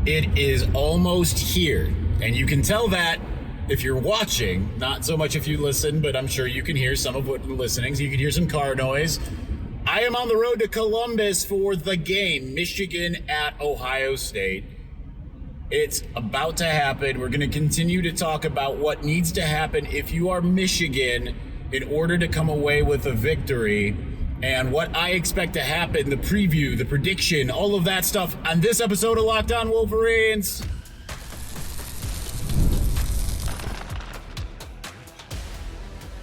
It is almost here, and you can tell that if you're watching, not so much if you listen, but I'm sure you can hear some of what you're listening, so you can hear some car noise. I am on the road to Columbus for the game, Michigan at Ohio State. It's about to happen. We're going to continue to talk about what needs to happen if you are Michigan in order to come away with a victory, and what I expect to happen, the preview, the prediction, all of that stuff on this episode of Locked On Wolverines.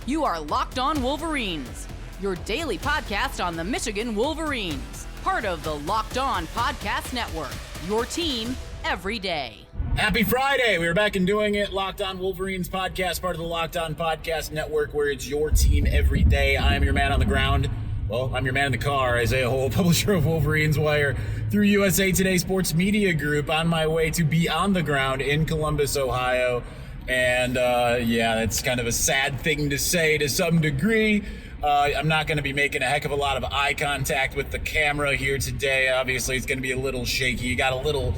You are Locked On Wolverines, your daily podcast on the Michigan Wolverines, part of the Locked On Podcast Network, your team every day. Happy Friday. We're back and doing it. Locked On Wolverines podcast, part of the Locked On Podcast Network, where it's your team every day. I am your man on the ground. Well, I'm your man in the car, Isaiah Hole, publisher of Wolverines Wire through USA Today Sports Media Group, on my way to be on the ground in Columbus, Ohio. And that's kind of a sad thing to say to some degree. I'm not going to be making a heck of a lot of eye contact with the camera here today. Obviously, it's going to be a little shaky. You got a little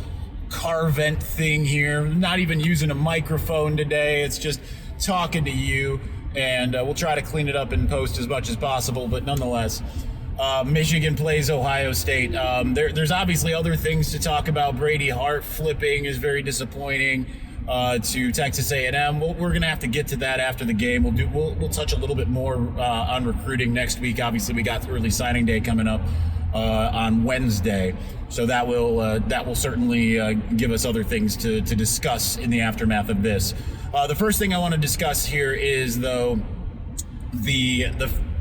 car vent thing here. Not even using a microphone today. It's just talking to you. And we'll try to clean it up in post as much as possible. But nonetheless, Michigan plays Ohio State. There's obviously other things to talk about. Brady Hart flipping is very disappointing to Texas A&M. We're going to have to get to that after the game. We'll touch a little bit more on recruiting next week. Obviously, we got early signing day coming up on Wednesday. So that will certainly give us other things to discuss in the aftermath of this. The first thing I want to discuss here is, though, the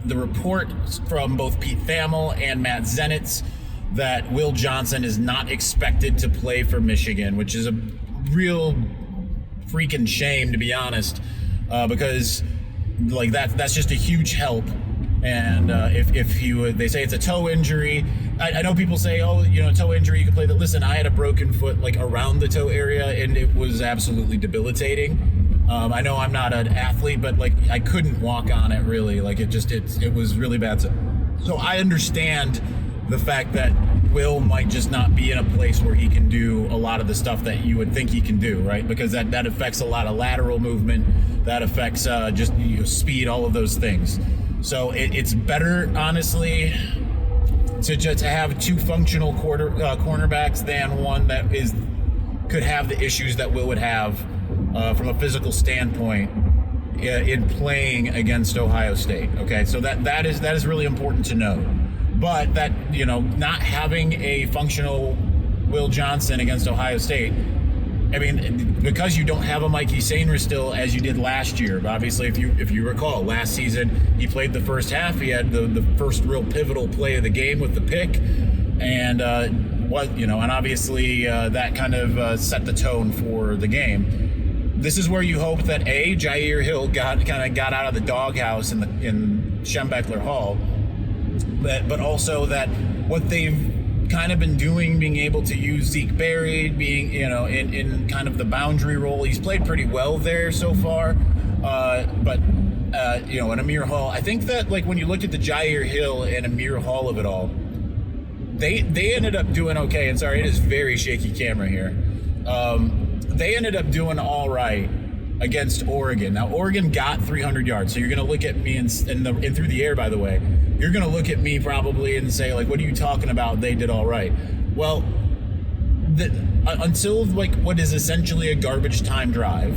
report from both Pete Thamel and Matt Zenitz that Will Johnson is not expected to play for Michigan, which is a real freaking shame, to be honest, because like that's just a huge help. And they say it's a toe injury. I know people say, toe injury, you can play that. Listen, I had a broken foot like around the toe area, and it was absolutely debilitating. I know I'm not an athlete, but like I couldn't walk on it really. Like it was really bad. So I understand the fact that Will might just not be in a place where he can do a lot of the stuff that you would think he can do, right? Because that affects a lot of lateral movement, that affects speed, all of those things. So it's better, honestly, to have two functional cornerbacks than one that could have the issues that Will would have from a physical standpoint in playing against Ohio State. Okay, so that is really important to know. But that, not having a functional Will Johnson against Ohio State, I mean, because you don't have a Mikey Sainer still as you did last year. But obviously, if you recall, last season he played the first half. He had the first real pivotal play of the game with the pick, and and obviously that kind of set the tone for the game. This is where you hope that Jair Hill got out of the doghouse in Schembechler Hall. But also that what they've kind of been doing, being able to use Zeke Berry, being, in kind of the boundary role. He's played pretty well there so far. But and Amir Hall, I think that like when you look at the Jair Hill and Amir Hall of it all, they ended up doing okay. And sorry, it is very shaky camera here. They ended up doing all right against Oregon. Now, Oregon got 300 yards. So you're going to look at me and through the air, by the way, you're going to look at me probably and say, like, what are you talking about? They did all right. Well, until like what is essentially a garbage time drive,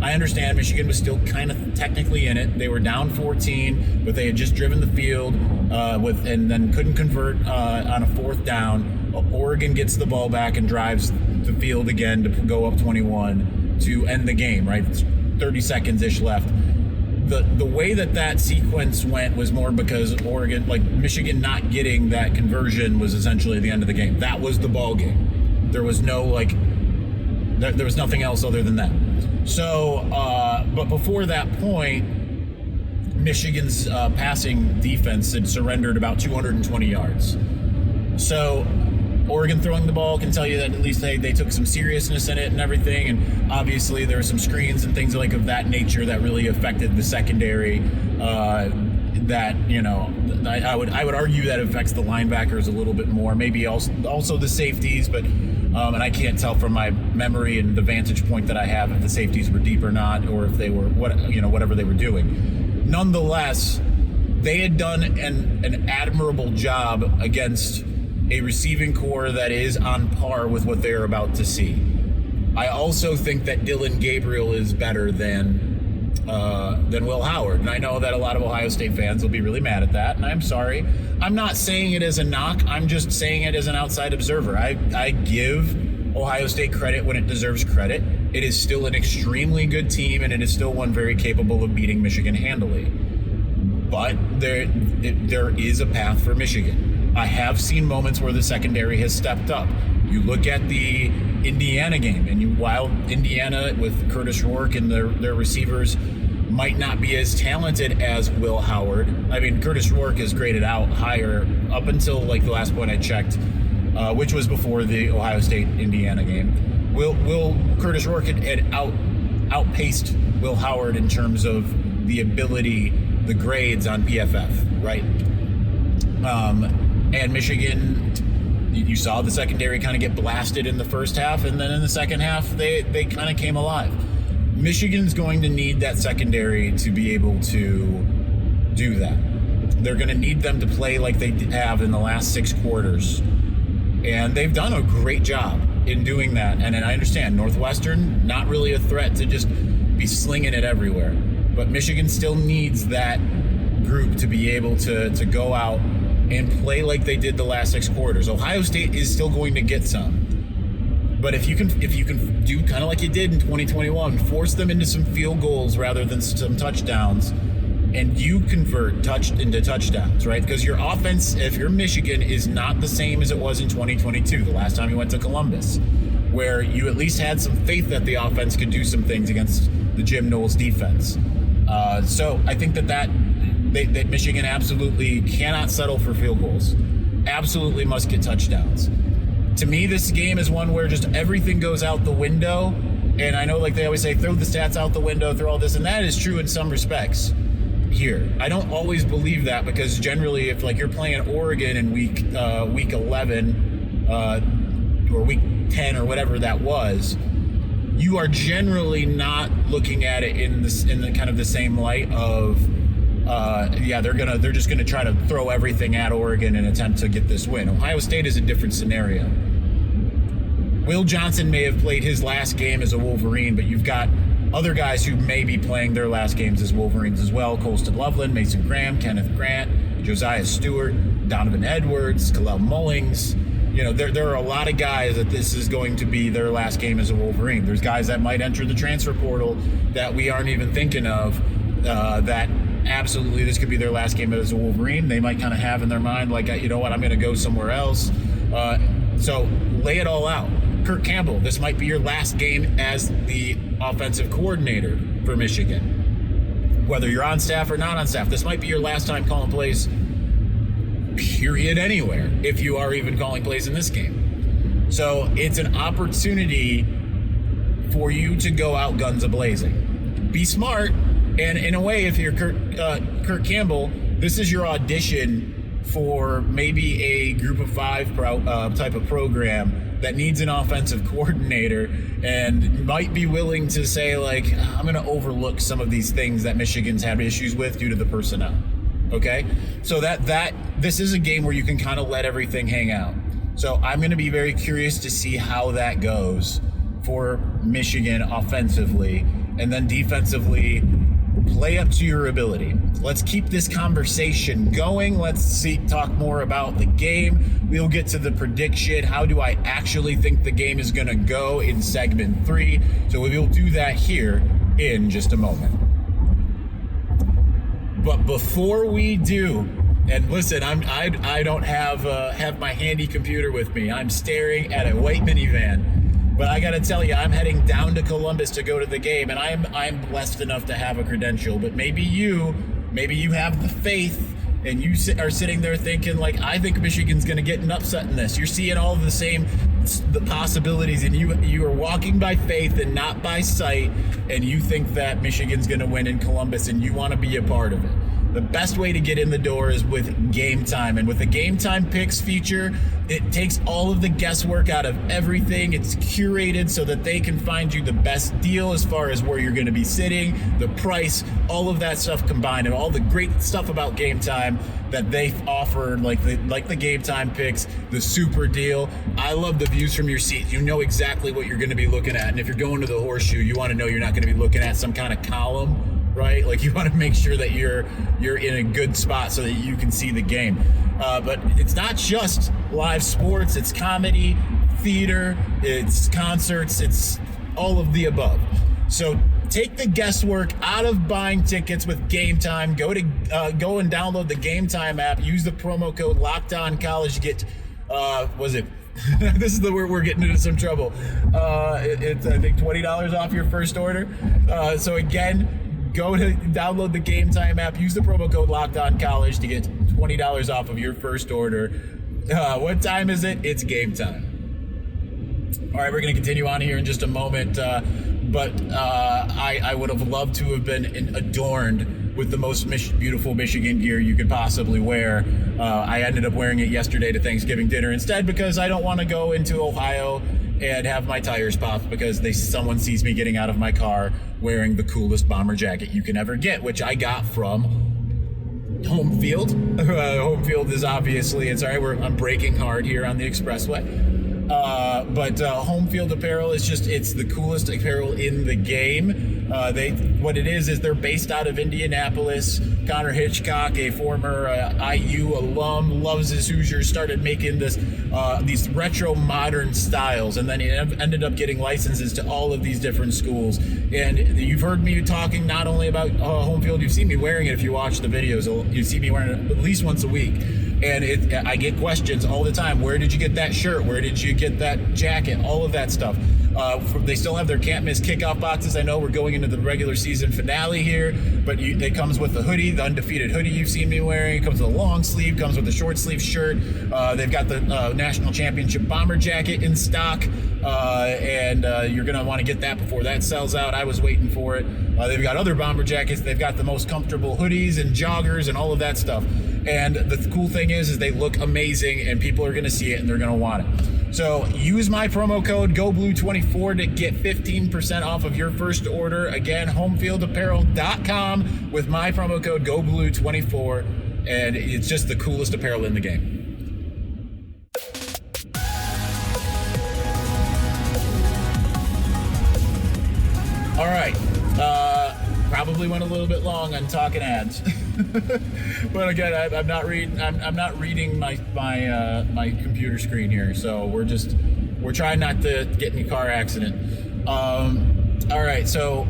I understand Michigan was still kind of technically in it. They were down 14, but they had just driven the field and then couldn't convert on a fourth down. Oregon gets the ball back and drives the field again to go up 21 to end the game, right? 30 seconds-ish left. The way that sequence went was more because Michigan not getting that conversion was essentially the end of the game. That was the ball game. There was there was nothing else other than that. So, but before that point, Michigan's passing defense had surrendered about 220 yards. So Oregon throwing the ball can tell you that at least they took some seriousness in it and everything. And obviously there were some screens and things like of that nature that really affected the secondary. That, I would argue that affects the linebackers a little bit more, maybe also the safeties, but And I can't tell from my memory and the vantage point that I have if the safeties were deep or not, or if they were whatever they were doing. Nonetheless, they had done an admirable job against a receiving core that is on par with what they're about to see. I also think that Dylan Gabriel is better than Will Howard, and I know that a lot of Ohio State fans will be really mad at that, and I'm sorry. I'm not saying it as a knock. I'm just saying it as an outside observer. I give Ohio State credit when it deserves credit. It is still an extremely good team, and it is still one very capable of beating Michigan handily. But there is a path for Michigan. I have seen moments where the secondary has stepped up. You look at the Indiana game, and while Indiana with Curtis Rourke and their receivers might not be as talented as Will Howard. I mean, Curtis Rourke is graded out higher up until like the last point I checked, which was before the Ohio State-Indiana game. Curtis Rourke had outpaced Will Howard in terms of the ability, the grades on PFF, right? And Michigan, you saw the secondary kind of get blasted in the first half, and then in the second half, they kind of came alive. Michigan's going to need that secondary to be able to do that. They're going to need them to play like they have in the last 6 quarters. And they've done a great job in doing that. And I understand Northwestern, not really a threat to just be slinging it everywhere. But Michigan still needs that group to be able to go out and play like they did the last 6 quarters. Ohio State is still going to get some. But if you can do kind of like you did in 2021, force them into some field goals rather than some touchdowns, and you convert into touchdowns, right? Because your offense, if you're Michigan, is not the same as it was in 2022, the last time you went to Columbus, where you at least had some faith that the offense could do some things against the Jim Knowles defense. So I think that Michigan absolutely cannot settle for field goals. Absolutely must get touchdowns. To me, this game is one where just everything goes out the window. And I know, like they always say, throw the stats out the window, throw all this, and that is true in some respects here. I don't always believe that, because generally, if like you're playing Oregon in week 11 or week 10 or whatever that was, you are generally not looking at it in the kind of the same light of they're just gonna try to throw everything at Oregon and attempt to get this win. Ohio State is a different scenario. Will Johnson may have played his last game as a Wolverine, but you've got other guys who may be playing their last games as Wolverines as well. Colston Loveland, Mason Graham, Kenneth Grant, Josiah Stewart, Donovan Edwards, Kalel Mullings. You know, there are a lot of guys that this is going to be their last game as a Wolverine. There's guys that might enter the transfer portal that we aren't even thinking of, that absolutely this could be their last game as a Wolverine. They might kind of have in their mind, like, you know what, I'm going to go somewhere else. So lay it all out. Kirk Campbell, this might be your last game as the offensive coordinator for Michigan. Whether you're on staff or not on staff, this might be your last time calling plays, period, anywhere, if you are even calling plays in this game. So it's an opportunity for you to go out guns a-blazing. Be smart, and in a way, if you're Kirk Campbell, this is your audition for maybe a group of 5 type of program that needs an offensive coordinator and might be willing to say, like, I'm going to overlook some of these things that Michigan's had issues with due to the personnel. Okay? So this is a game where you can kind of let everything hang out. So I'm going to be very curious to see how that goes for Michigan offensively, and then defensively, play up to your ability. Let's keep this conversation going. Let's talk more about the game. We'll get to the prediction. How do I actually think the game is going to go in segment 3? So we will do that here in just a moment. But before we do, and listen, I don't have my handy computer with me. I'm staring at a white minivan. But I got to tell you, I'm heading down to Columbus to go to the game, and I'm blessed enough to have a credential. But maybe you have the faith, and you are sitting there thinking, like, I think Michigan's going to get an upset in this. You're seeing all of the possibilities, and you are walking by faith and not by sight, and you think that Michigan's going to win in Columbus, and you want to be a part of it. The best way to get in the door is with Gametime. And with the Gametime Picks feature, it takes all of the guesswork out of everything. It's curated so that they can find you the best deal as far as where you're going to be sitting, the price, all of that stuff combined, and all the great stuff about Gametime that they offer, like the Gametime Picks, the super deal. I love the views from your seat. You know exactly what you're going to be looking at. And if you're going to the Horseshoe, you want to know you're not going to be looking at some kind of column, right? Like, you want to make sure that you're in a good spot so that you can see the game. But it's not just live sports, it's comedy, theater, it's concerts, it's all of the above. So take the guesswork out of buying tickets with Gametime. Go and download the Gametime app. Use the promo code LOCKEDONCollege to get this is the word we're getting into some trouble. It's I think $20 off your first order. So again, go to download the Gametime app. Use the promo code LOCKEDONCollege to get $20 off of your first order. What time is it? It's game time. All right, we're going to continue on here in just a moment. But I would have loved to have been adorned with the most beautiful Michigan gear you could possibly wear. I ended up wearing it yesterday to Thanksgiving dinner instead because I don't want to go into Ohio and have my tires popped because someone sees me getting out of my car wearing the coolest bomber jacket you can ever get, which I got from Homefield. Homefield is obviously, it's all right, I'm braking hard here on the expressway. But Homefield apparel is it's the coolest apparel in the game. What it is they're based out of Indianapolis. Connor Hitchcock, a former IU alum, loves his Hoosiers, started making these retro modern styles, and then he ended up getting licenses to all of these different schools. And you've heard me talking not only about Homefield, you've seen me wearing it. If you watch the videos, you see me wearing it at least once a week. And I get questions all the time. Where did you get that shirt? Where did you get that jacket? All of that stuff. They still have their can't miss kickoff boxes. I know we're going into the regular season finale here, but it comes with the hoodie, the undefeated hoodie you've seen me wearing. It comes with a long sleeve, comes with a short sleeve shirt. They've got the national championship bomber jacket in stock, and you're going to want to get that before that sells out. I was waiting for it. They've got other bomber jackets. They've got the most comfortable hoodies and joggers and all of that stuff. And the cool thing is they look amazing, and people are going to see it and they're going to want it. So use my promo code GoBlue24 to get 15% off of your first order. Again, homefieldapparel.com with my promo code GoBlue24, and it's just the coolest apparel in the game. All right. Probably went a little bit long on talking ads, but again, I'm not reading my computer screen here, so we're trying not to get in a car accident. All right, so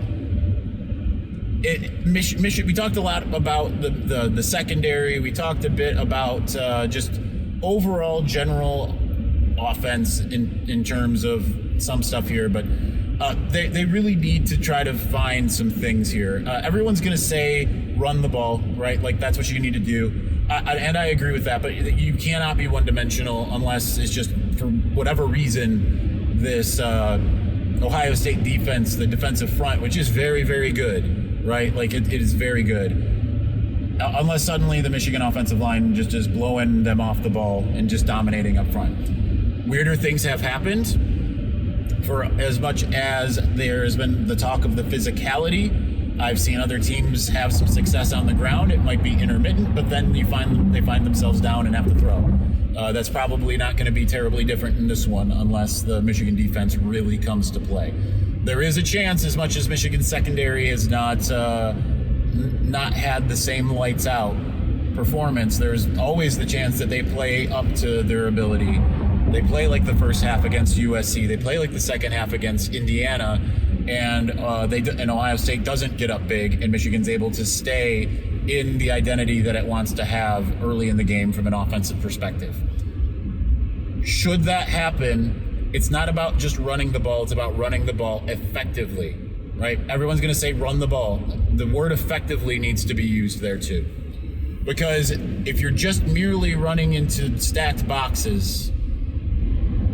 we talked a lot about the secondary. We talked a bit about just overall general offense in terms of some stuff here, but. They really need to try to find some things here. Everyone's going to say run the ball, right? Like, that's what you need to do. And I agree with that, but you cannot be one-dimensional unless it's just, for whatever reason, this Ohio State defense, the defensive front, which is very, very good, right? Like, it is very good. Unless suddenly the Michigan offensive line just is blowing them off the ball and just dominating up front. Weirder things have happened. For as much as there has been the talk of the physicality, I've seen other teams have some success on the ground. It might be intermittent, but then they find themselves down and have to throw. That's probably not going to be terribly different in this one unless the Michigan defense really comes to play. There is a chance, as much as Michigan's secondary has not had the same lights out performance, there's always the chance that they play up to their ability. They play like the first half against USC. They play like the second half against Indiana, and Ohio State doesn't get up big, and Michigan's able to stay in the identity that it wants to have early in the game from an offensive perspective. Should that happen, it's not about just running the ball. It's about running the ball effectively, right? Everyone's going to say run the ball. The word effectively needs to be used there too, because if you're just merely running into stacked boxes,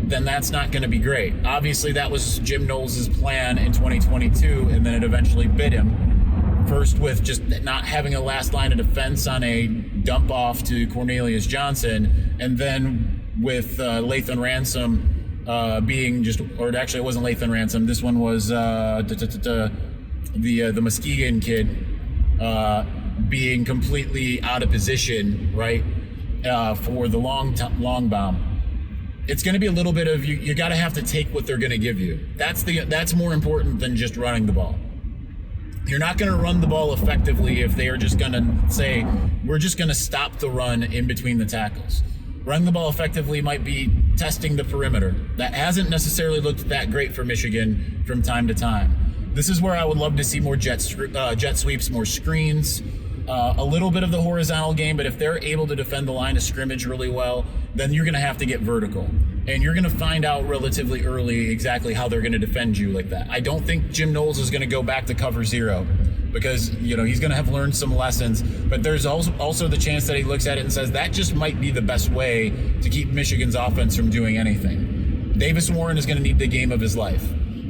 then that's not going to be great. Obviously, that was Jim Knowles' plan in 2022, and then it eventually bit him First with just not having a last line of defense on a dump off to Cornelius Johnson, and then with Lathan Ransom being just, or actually it wasn't Lathan Ransom. This one was the Muskegon kid being completely out of position, right, for the long bomb. It's going to be a little bit of you got to have to take what they're going to give you. That's more important than just running the ball. You're not going to run the ball effectively if they are just going to say, we're just going to stop the run in between the tackles. Running the ball effectively might be testing the perimeter. That hasn't necessarily looked that great for Michigan from time to time. This is where I would love to see more jet sweeps, more screens, a little bit of the horizontal game, but if they're able to defend the line of scrimmage really well, then you're going to have to get vertical. And you're going to find out relatively early exactly how they're going to defend you like that. I don't think Jim Knowles is going to go back to cover zero because, he's going to have learned some lessons. But there's also the chance that he looks at it and says that just might be the best way to keep Michigan's offense from doing anything. Davis Warren is going to need the game of his life.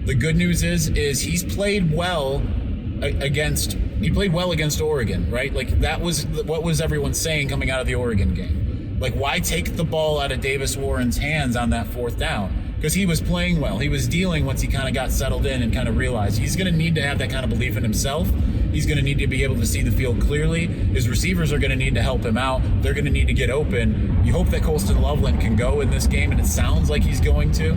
The good news is he's played well against Oregon, right? Like that was what was everyone saying coming out of the Oregon game. Like, why take the ball out of Davis Warren's hands on that fourth down? Because he was playing well. He was dealing once he kind of got settled in and kind of realized he's going to need to have that kind of belief in himself. He's going to need to be able to see the field clearly. His receivers are going to need to help him out. They're going to need to get open. You hope that Colston Loveland can go in this game, and it sounds like he's going to.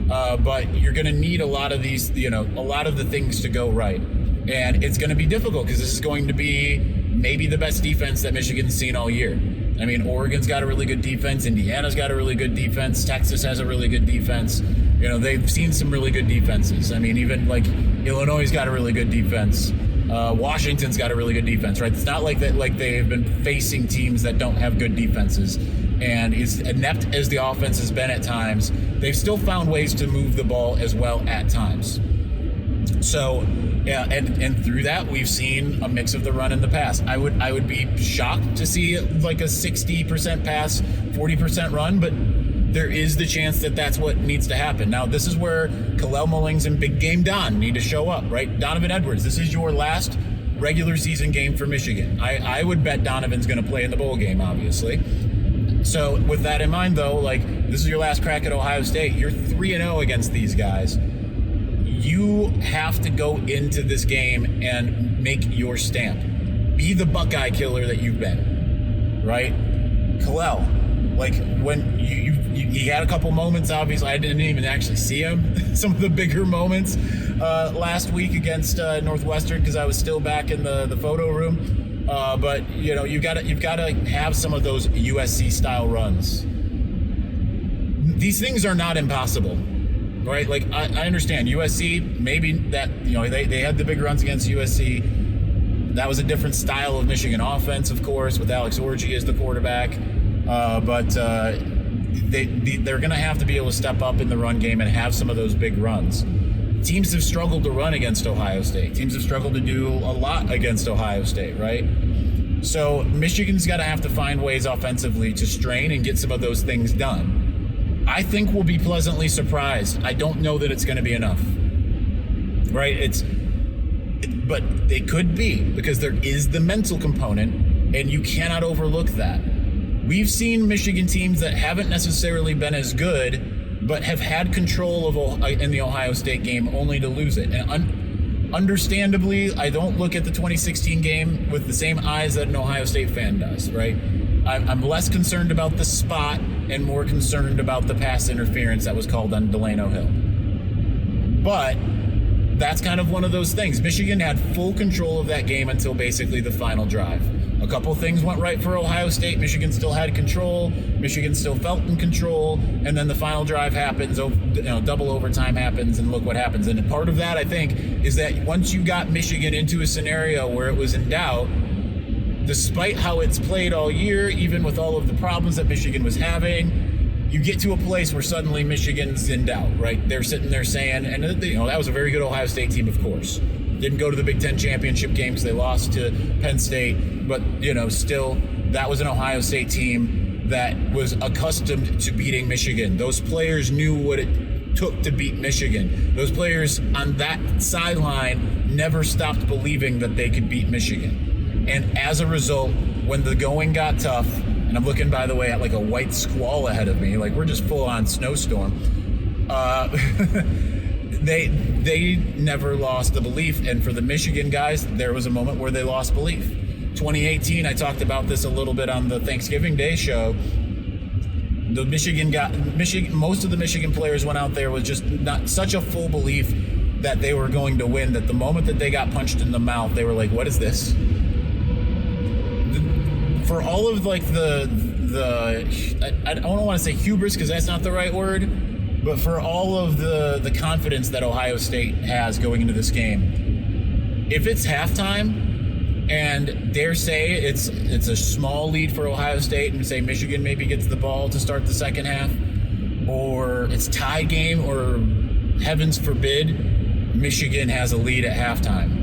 But you're going to need a lot of these, a lot of the things to go right. And it's going to be difficult because this is going to be maybe the best defense that Michigan's seen all year. I mean, Oregon's got a really good defense. Indiana's got a really good defense. Texas has a really good defense. They've seen some really good defenses. I mean, even like Illinois' got a really good defense. Washington's got a really good defense, right? It's not like that. Like they've been facing teams that don't have good defenses. And as inept as the offense has been at times, they've still found ways to move the ball as well at times. So, yeah, and through that, we've seen a mix of the run in the past. I would be shocked to see like a 60% pass, 40% run, but there is the chance that that's what needs to happen. Now, this is where Kalel Mullings and Big Game Don need to show up, right? Donovan Edwards, this is your last regular season game for Michigan. I would bet Donovan's going to play in the bowl game, obviously. So with that in mind, though, like this is your last crack at Ohio State. You're 3-0 against these guys. You have to go into this game and make your stamp. Be the Buckeye killer that you've been, right? Kalel, like when he had a couple moments, obviously I didn't even actually see him. Some of the bigger moments last week against Northwestern because I was still back in the photo room. But you've got to have some of those USC style runs. These things are not impossible. Right, like I understand USC. Maybe that they had the big runs against USC. That was a different style of Michigan offense, of course, with Alex Orji as the quarterback. But they're going to have to be able to step up in the run game and have some of those big runs. Teams have struggled to run against Ohio State. Teams have struggled to do a lot against Ohio State, right? So Michigan's got to have to find ways offensively to strain and get some of those things done. I think we'll be pleasantly surprised. I don't know that it's going to be enough, right? But it could be because there is the mental component, and you cannot overlook that. We've seen Michigan teams that haven't necessarily been as good, but have had control of in the Ohio State game only to lose it. And understandably, I don't look at the 2016 game with the same eyes that an Ohio State fan does, right? I'm less concerned about the spot and more concerned about the pass interference that was called on Delano Hill. But that's kind of one of those things. Michigan had full control of that game until basically the final drive. A couple things went right for Ohio State. Michigan still had control. Michigan still felt in control. And then the final drive happens, double overtime happens, and look what happens. And part of that, I think, is that once you got Michigan into a scenario where it was in doubt, despite how it's played all year, even with all of the problems that Michigan was having, you get to a place where suddenly Michigan's in doubt, right? They're sitting there saying, and that was a very good Ohio State team, of course. Didn't go to the Big Ten championship game because they lost to Penn State, but still, that was an Ohio State team that was accustomed to beating Michigan. Those players knew took to beat Michigan. Those players on that sideline never stopped believing that they could beat Michigan. And as a result, when the going got tough, and I'm looking, by the way, at like a white squall ahead of me, like we're just full on snowstorm, they never lost the belief. And for the Michigan guys, there was a moment where they lost belief. 2018, I talked about this a little bit on the Thanksgiving Day show. The most of the Michigan players went out there with just not such a full belief that they were going to win, that the moment that they got punched in the mouth, they were like, what is this? For all of like I don't want to say hubris because that's not the right word, but for all of the confidence that Ohio State has going into this game, if it's halftime and dare say it's a small lead for Ohio State and say Michigan maybe gets the ball to start the second half, or it's tie game, or heavens forbid, Michigan has a lead at halftime.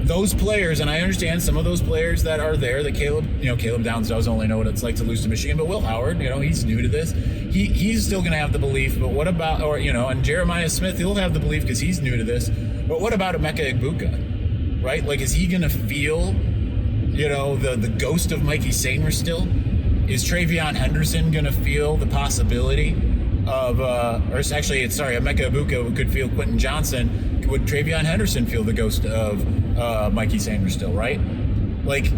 Those players, and I understand some of those players that are there, that Caleb Downs does only know what it's like to lose to Michigan, but Will Howard, he's new to this. He's still going to have the belief, but what about, and Jeremiah Smith, he'll have the belief because he's new to this, but what about Emeka Egbuka? Right? Like, is he going to feel, the ghost of Mikey Sainer still? Is Travion Henderson going to feel the possibility of, Emeka Egbuka could feel Quentin Johnson. Would Travion Henderson feel the ghost of Mikey Sainer still, right? Like,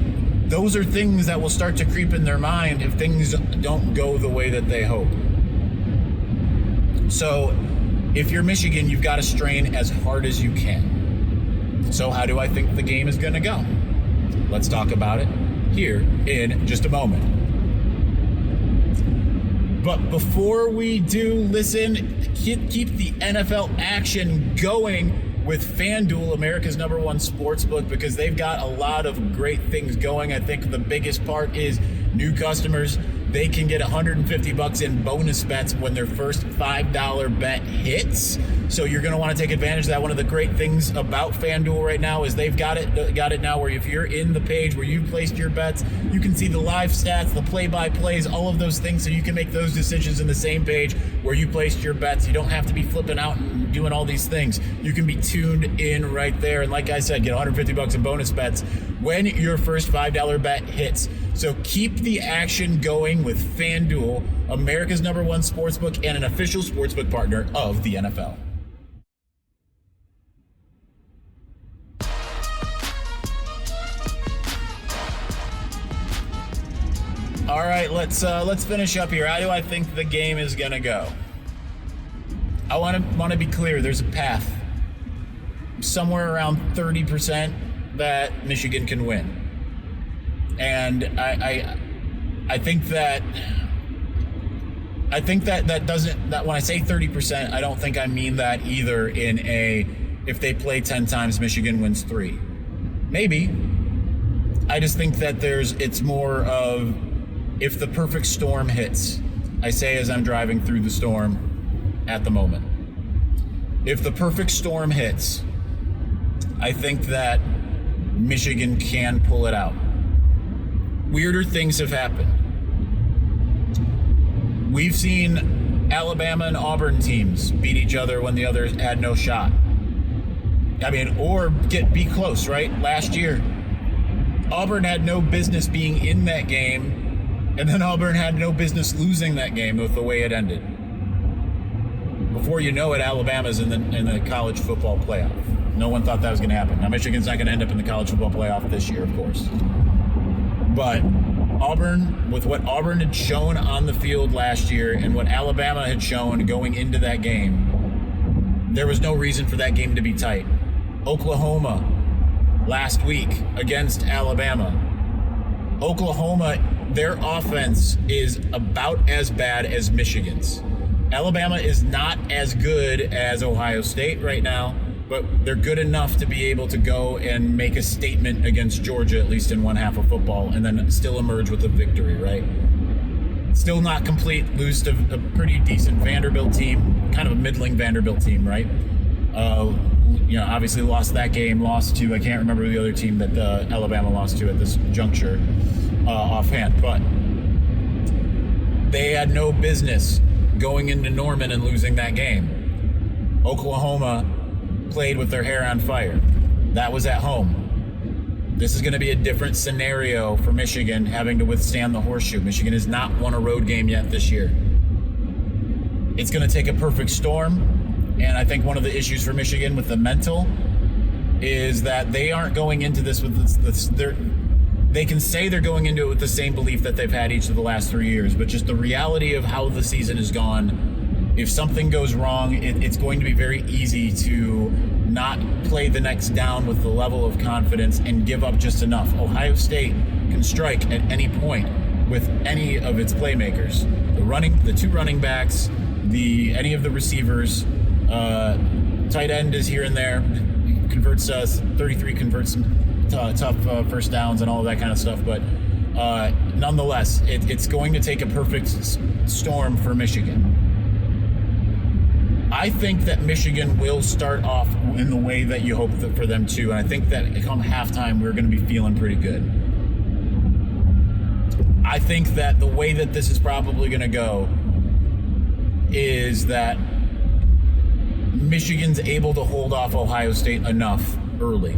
those are things that will start to creep in their mind if things don't go the way that they hope. So, if you're Michigan, you've got to strain as hard as you can. So how do I think the game is going to go? Let's talk about it here in just a moment. But before we do, listen, keep the NFL action going with FanDuel, America's #1 sportsbook, because they've got a lot of great things going. I think the biggest part is new customers. They can get $150 in bonus bets when their first $5 bet hits. So you're going to want to take advantage of that. One of the great things about FanDuel right now is they've got it now where if you're in the page where you've placed your bets, you can see the live stats, the play-by-plays, all of those things, so you can make those decisions in the same page where you placed your bets. You don't have to be flipping out and doing all these things. You can be tuned in right there. And like I said, get $150 in bonus bets when your first $5 bet hits. So keep the action going with FanDuel, America's #1 sportsbook and an official sportsbook partner of the NFL. All right, let's finish up here. How do I think the game is gonna go? I want to be clear. There's a path, somewhere around 30% that Michigan can win. And I think that when I say 30%, I don't think I mean that either if they play 10 times, Michigan wins 3. Maybe. I just think that it's more of if the perfect storm hits. I say as I'm driving through the storm at the moment. If the perfect storm hits, I think that Michigan can pull it out. Weirder things have happened. We've seen Alabama and Auburn teams beat each other when the other had no shot. Or be close, right? Last year, Auburn had no business being in that game, and then Auburn had no business losing that game with the way it ended. Before you know it, Alabama's in the college football playoff. No one thought that was going to happen. Now, Michigan's not going to end up in the college football playoff this year, of course. But Auburn, with what Auburn had shown on the field last year and what Alabama had shown going into that game, there was no reason for that game to be tight. Oklahoma last week against Alabama. Oklahoma, their offense is about as bad as Michigan's. Alabama is not as good as Ohio State right now, but they're good enough to be able to go and make a statement against Georgia, at least in one half of football, and then still emerge with a victory, right? Still not complete, lose to a pretty decent Vanderbilt team, kind of a middling Vanderbilt team, right? Obviously lost that game, lost to, I can't remember the other team that Alabama lost to at this juncture offhand, but they had no business going into Norman and losing that game. Oklahoma played with their hair on fire. That was at home. This is going to be a different scenario for Michigan having to withstand the horseshoe. Michigan has not won a road game yet this year. It's going to take a perfect storm, and I think one of the issues for Michigan with the mental is that they aren't going into this with this they can say they're going into it with the same belief that they've had each of the last 3 years, but just the reality of how the season has gone, if something goes wrong, it's going to be very easy to not play the next down with the level of confidence and give up just enough. Ohio State can strike at any point with any of its playmakers. The two running backs, any of the receivers, tight end is here and there, converts 33 converts some tough first downs and all of that kind of stuff, but nonetheless, it's going to take a perfect storm for Michigan. I think that Michigan will start off in the way that you hope for them to, and I think that come halftime, we're going to be feeling pretty good. I think that the way that this is probably going to go is that Michigan's able to hold off Ohio State enough early.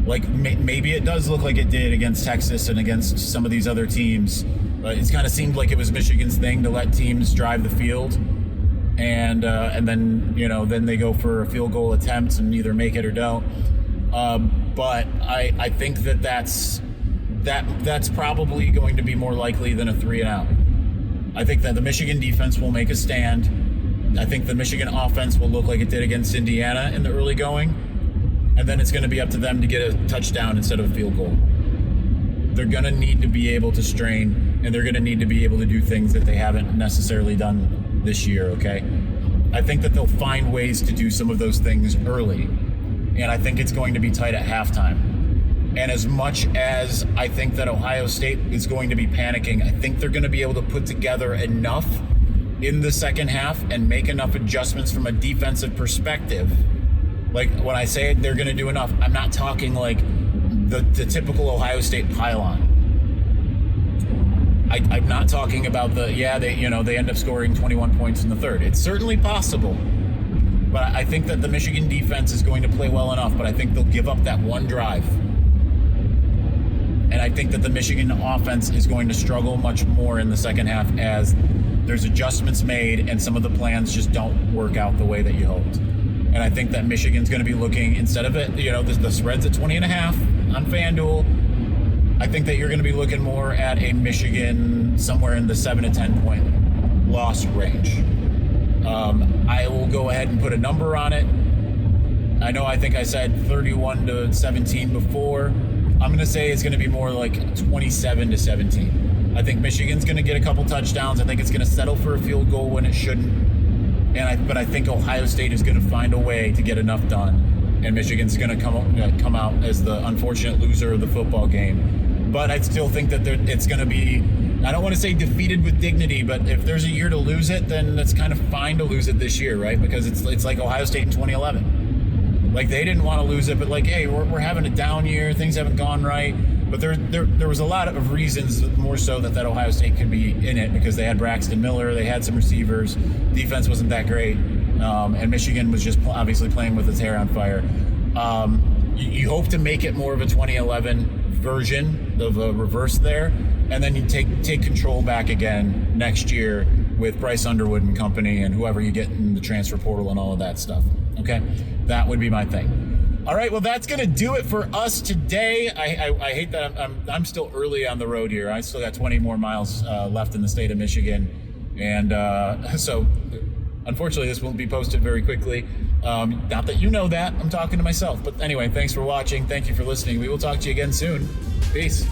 Like, maybe it does look like it did against Texas and against some of these other teams. It's kind of seemed like it was Michigan's thing to let teams drive the field, and then then they go for a field goal attempt and either make it or don't. But I think that's probably going to be more likely than a 3-and-out. I think that the Michigan defense will make a stand. I think the Michigan offense will look like it did against Indiana in the early going. And then it's going to be up to them to get a touchdown instead of a field goal. They're going to need to be able to strain, and they're going to need to be able to do things that they haven't necessarily done this year, okay? I think that they'll find ways to do some of those things early, and I think it's going to be tight at halftime. And as much as I think that Ohio State is going to be panicking, I think they're going to be able to put together enough in the second half and make enough adjustments from a defensive perspective. Like, when I say they're going to do enough, I'm not talking like the typical Ohio State pylon. I'm not talking about they end up scoring 21 points in the third. It's certainly possible, but I think that the Michigan defense is going to play well enough, but I think they'll give up that one drive. And I think that the Michigan offense is going to struggle much more in the second half as there's adjustments made and some of the plans just don't work out the way that you hoped. And I think that Michigan's going to be looking, instead of it, the spread's at 20.5 on FanDuel. I think that you're going to be looking more at a Michigan somewhere in the 7 to 10 point loss range. I will go ahead and put a number on it. I think I said 31 to 17 before. I'm going to say it's going to be more like 27 to 17. I think Michigan's going to get a couple touchdowns. I think it's going to settle for a field goal when it shouldn't. But I think Ohio State is going to find a way to get enough done, and Michigan's going to come out as the unfortunate loser of the football game. But I still think that it's going to be, I don't want to say defeated with dignity, but if there's a year to lose it, then it's kind of fine to lose it this year, right? Because it's like Ohio State in 2011. Like, they didn't want to lose it, but like, hey, we're having a down year, things haven't gone right. But there was a lot of reasons, more so that Ohio State could be in it, because they had Braxton Miller, they had some receivers, defense wasn't that great, and Michigan was just obviously playing with its hair on fire. You hope to make it more of a 2011 version of a reverse there, and then you take control back again next year with Bryce Underwood and company and whoever you get in the transfer portal and all of that stuff. Okay, that would be my thing. All right, well, that's going to do it for us today. I hate that I'm still early on the road here. I still got 20 more miles left in the state of Michigan. And so, unfortunately, this won't be posted very quickly. Not that you know that. I'm talking to myself. But anyway, thanks for watching. Thank you for listening. We will talk to you again soon. Peace.